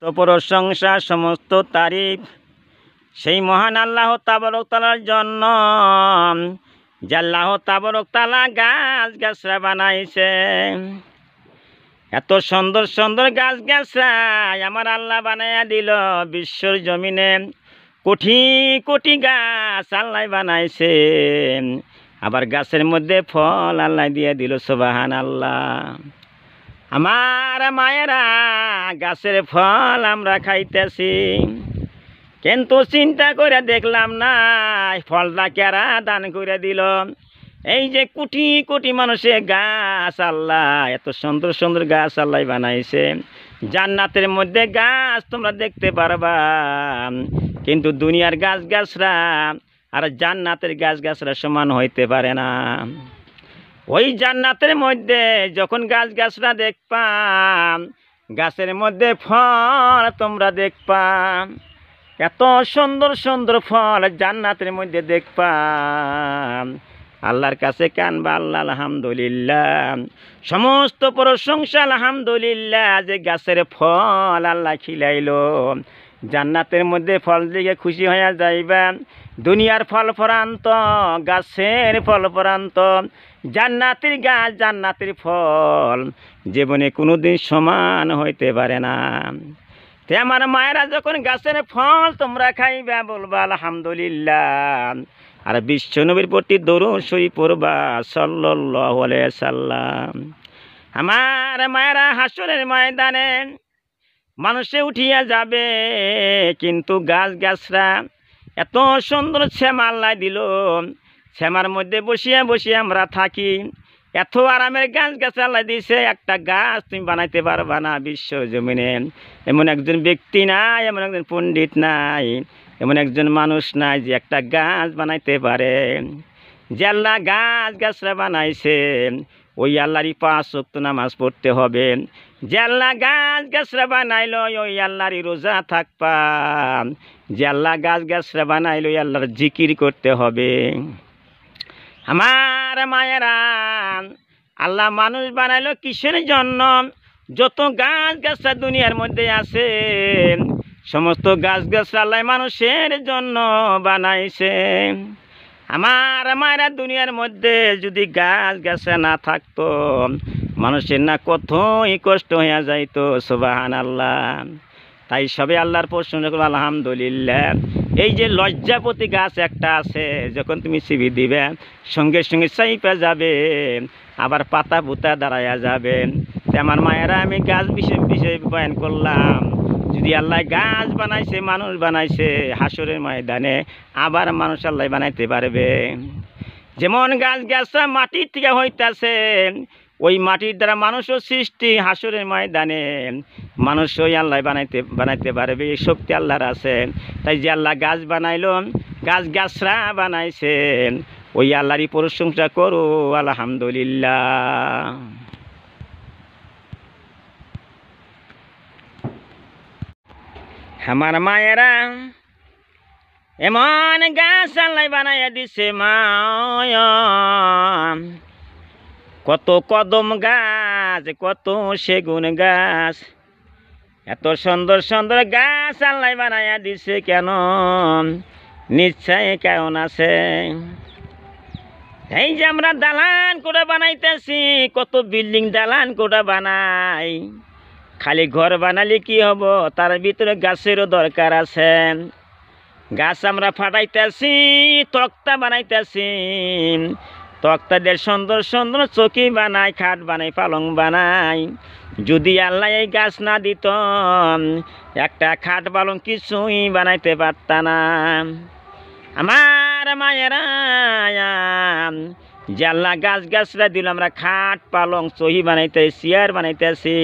তো প্রশংসা সমস্ত তারিফ সেই মহান আল্লাহ তাবারক তাআলার জন্য, যে আল্লাহ তাবারক তাআলা গাছ গাছরা বানাইছে। এত সুন্দর সুন্দর গাছ গাছরা আমার আল্লাহ বানাইয়া দিল বিশ্বর জমিনে। কোটি কোটি গাছ আল্লাহ বানাইছে, আবার গাছের মধ্যে ফল আল্লাহ দিয়ে দিল। সুবহানাল্লাহ। আমার মায়েরা, গাছের ফল আমরা খাইতেছি, কিন্তু চিন্তা করে দেখলাম না ফলটা কারা দান করে দিল। এই যে কোটি কোটি মানুষের গাছ আল্লাহ, এত সুন্দর সুন্দর গাছ আল্লাহ বানাইছে। জান্নাতের মধ্যে গাছ তোমরা দেখতে পারবা, কিন্তু দুনিয়ার গাছ গাছরা আর জান্নাতের গাছ গাছরা সমান হইতে পারে না। ওই জান্নাতের মধ্যে যখন গাছ গাছরা দেখবা, গাছের মধ্যে ফল তোমরা দেখবা, এত সুন্দর সুন্দর ফল জান্নাতের মধ্যে দেখবা। আল্লাহর কাছে কানবা, আল্লাহ আলহামদুলিল্লাহ, সমস্ত প্রশংসা আলহামদুলিল্লাহ, যে গাছের ফল আল্লাহ খিলাইলো। জান্নাতের মধ্যে ফল দিকে খুশি হয়ে যাইবা। দুনিয়ার ফল ফরান্ত, গাছের ফল ফরান্ত, জান্নাতের গাছ জান্নাতের ফল জীবনে কোনোদিন সমান হইতে পারে না। তে আমার মায়েরা, যখন গাছের ফল তোমরা খাইবা বলবা আলহামদুলিল্লাহ, আর বিশ্ব নবীর প্রতি দরুদ শরীফ পড়বা সাল্লাল্লাহু আলাইহি সাল্লাম। আমার মায়েরা, হাসরের ময়দানে মানুষে উঠিয়া যাবে, কিন্তু গাছ গাছরা এত সুন্দর শ্যামা আল্লাহ দিল, শ্যামার মধ্যে বসিয়া বসিয়া আমরা থাকি। এত আরামের গাছ গাছ আল্লাহ দিয়েছে, একটা গাছ তুমি বানাইতে পারবা না বিশ্ব জমিনে। এমন একজন ব্যক্তি নাই, এমন একজন পণ্ডিত নাই, এমন একজন মানুষ নাই যে একটা গাছ বানাইতে পারে। যে আল্লাহ গাছ গাছরা বানাইছে, ওই আল্লাহরই 5 ওয়াক্ত নামাজ পড়তে হবে। যে আল্লাহ গাছ গাছরা বানাইলো, ওই আল্লাহরই রোজা থাকবা। যে আল্লাহ গাছ গাছরা বানাইলো, ওই আল্লাহর জিকির করতে হবে। আমার মায়েরা, আল্লাহ মানুষ বানাইলো কিসের জন্য? যত গাছ গাছরা দুনিয়ার মধ্যে আছে, সমস্ত গাছ গাছরা আল্লাহ মানুষের জন্য বানাইছে। আমার মায়েরা, দুনিয়ার মধ্যে যদি গাছ গাছরা না থাকতো, মানুষের না কতই কষ্ট হয়ে যাইতো। সুবহানাল্লাহ। তাই সবে আল্লাহর প্রশংসা করব আলহামদুলিল্লাহ। এই যে লজ্জাপতি গাছ একটা আছে, যখন তুমি সিবি দিবে সঙ্গে সঙ্গে চাইপা যাবে, আবার পাতা পুতা দাঁড়াইয়া যাবে। আমার মায়েরা, আমি গাছ বিষয়ে বয়ান করলাম। যদি আল্লাহ গাছ বানাইছে, মানুষ বানাইছে, হাসরের ময়দানে আবার মানুষ আল্লাহ বানাইতে পারবে। যেমন গাছ গাছরা মাটির থেকে হইতাছে, ওই মাটির দ্বারা মানুষও সৃষ্টি। হাসরের ময়দানে মানুষ ওই আল্লাহ বানাইতে পারবে, এই শক্তি আল্লাহর আছে। তাই যে আল্লাহ গাছ বানাইলো, গাছ গাছরা বানাইছে, ওই আল্লাহরই প্রশংসা করো আলহামদুলিল্লাহ। আমার মায়েরা, এমন গাছ আল্লাহ বানাইয়া দিছে মায়া, কত কদম গাছ, কত সেগুন গাছ, এত সুন্দর সুন্দর গাছ আল্লাহ বানাইয়া দিছে। কেন? নিশ্চয় কেমন আছে। এই যে আমরা দালান কোঠা বানাইতেছি, কত বিল্ডিং দালান কোঠা বানাই, খালি ঘর বানালে কি হব? তার ভিতরে গাছেরও দরকার আছে। গাছ আমরা ফাটাইতেছি, তক্তা বানাইতেছি, তক্তা দিয়ে সুন্দর সুন্দর চৌকি বানাই, খাট বানাই, পালং বানাই। যদি আল্লাহ এই গাছ না দিত, একটা খাট পালং কিছুই বানাইতে পারত না। আমার মায়েরা, যে আল্লাহ গাছ গাছরা দিল, আমরা খাট পালং চৌকি বানাইতেছি, চেয়ার বানাইতেছি।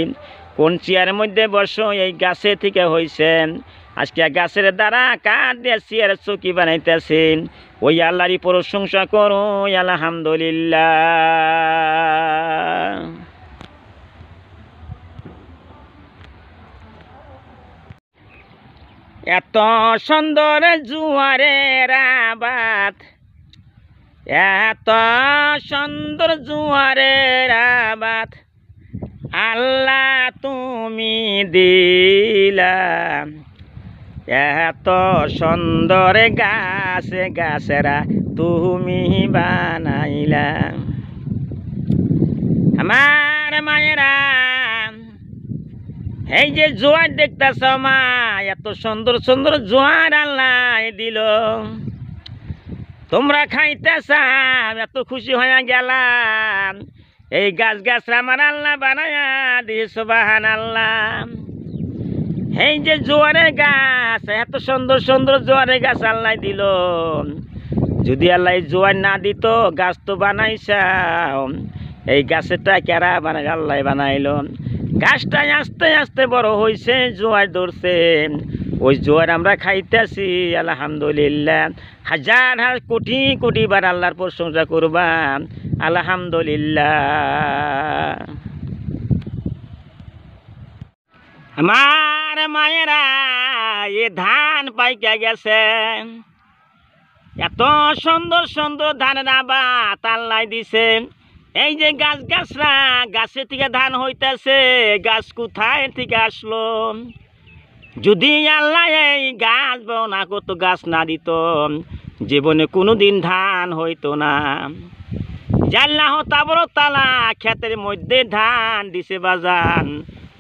কোন চেয়ারের মধ্যে বসো? এই গাছে থেকে হয়েছে। আজকে গাছের দ্বারা কাঠ দিয়ে চেয়ার চৌকি বানাইতেছি। ওই আল্লাহরই প্রশংসা করো আলহামদুলিল্লাহ। এত সুন্দর জুয়ারের আবাদ, এত সুন্দর জুয়ারের আবাদ, আল্লাহ তুমি দিলা এত সুন্দর গাছ গাছেরা তুমি বানাইলা। আমার মায়েরা এই যে জোয়ার দেখতেছ মা, এত সুন্দর সুন্দর জোয়ার আল্লাহ দিল, তোমরা খাইতেছ, এত খুশি হয়ে গেলাম। এই গাছ গাছ আমার আল্লাহ বানায়া দিয়ে সুবহানাল্লাহ। এই যে জোয়ারের গাছ, এত সুন্দর সুন্দর জোয়ারের গাছ আল্লাহ দিল, যদি আল্লাহ জোয়ার না দিত গাছ তো বানাইছাও, এই গাছটা কেরা বানাই? আল্লাহ বানাইলো। গাছটা আস্তে আস্তে বড় হয়েছে, জোয়ার ধরছে, ওই জোয়ার আমরা খাইতেছি আলহামদুলিল্লাহ। হাজার হাজার কোটি কোটি বার আল্লাহর প্রশংসা করবা আলহামদুলিল্লাহ। আমার মায়েরা এ ধান পাইকা গেছে, এত সুন্দর সুন্দর ধানের আবাদ আল্লাহ দিছে। এই যে গাছ গাছরা, গাছের থেকে ধান হইতেছে, গাছ কোথায় থেকে আসলো? যদি আল্লাহ এই গাছ না করতো, গাছ না দিত, জীবনে কোনোদিন ধান হইতো না। আল্লাহ তাআলা ক্ষেতের মধ্যে ধান দিছে বাজান,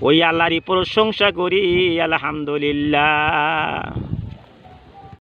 ওই আল্লাহরই প্রশংসা করি আলহামদুলিল্লাহ।